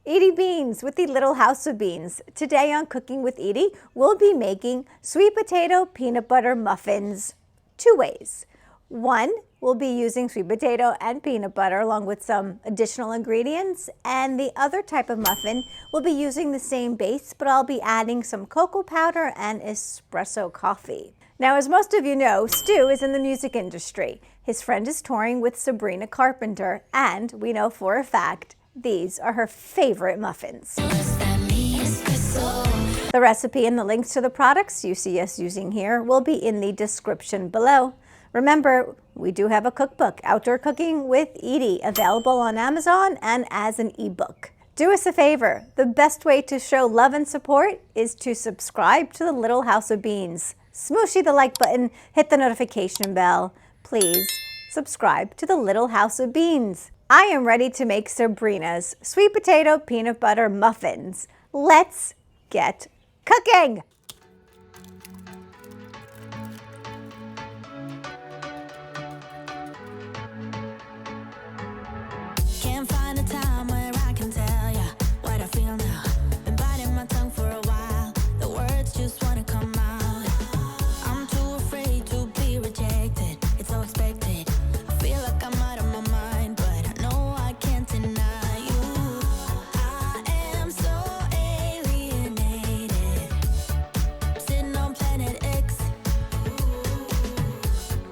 Edie Beans with the Little House of Beans. Today on Cooking with Edie, we'll be making sweet potato peanut butter muffins two ways. One, we'll be using sweet potato and peanut butter along with some additional ingredients, and the other type of muffin will be using the same base, but I'll be adding some cocoa powder and espresso coffee. Now, as most of you know, Stu is in the music industry. His friend is touring with Sabrina Carpenter, and we know for a fact these are her favorite muffins. The recipe and the links to the products you see us using here will be in the description below. Remember, we do have a cookbook, Outdoor Cooking with Edie, available on Amazon and as an ebook. Do us a favor. The best way to show love and support is to subscribe to the Little House of Beans. Smooshy the like button, hit the notification bell. Please subscribe to the Little House of Beans. I am ready to make Sabrina's sweet potato peanut butter muffins. Let's get cooking! Can't find a time where I can tell ya what I feel now. Been biting my tongue for a while. The words just wanna come out. I'm too afraid to be rejected. It's so expected. I feel like I'm out of my mind, but I know I can't deny you. I am so alienated. Sitting on planet X.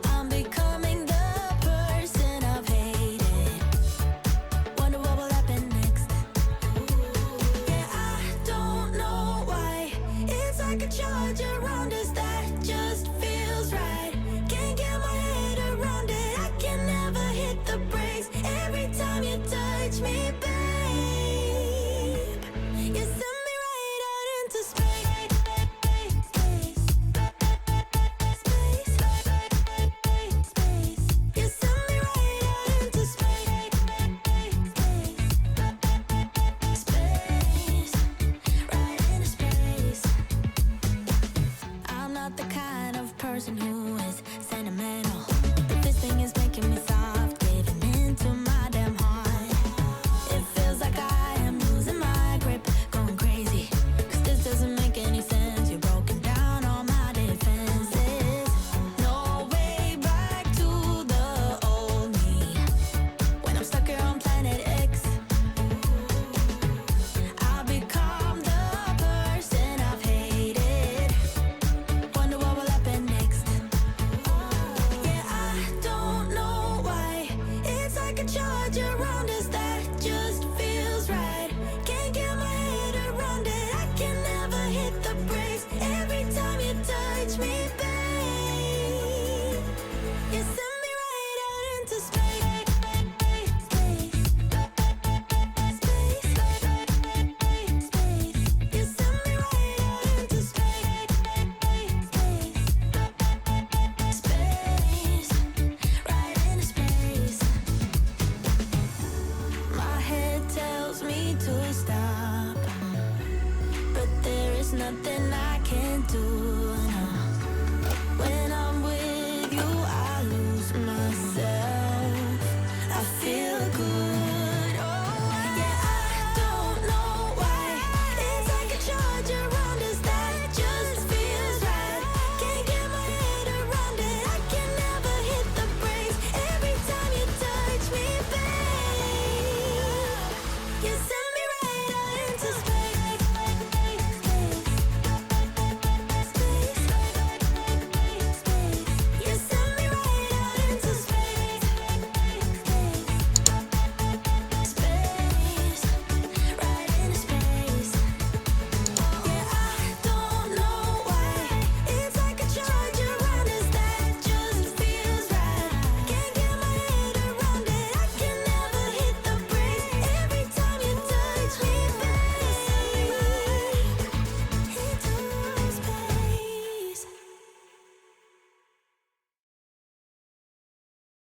I'm becoming the person I've hated. Wonder what will happen next. Yeah, I don't know why. It's like a charge around us that just feels right. Can't get my head around it. I can never hit the brakes. Every time you touch me, baby.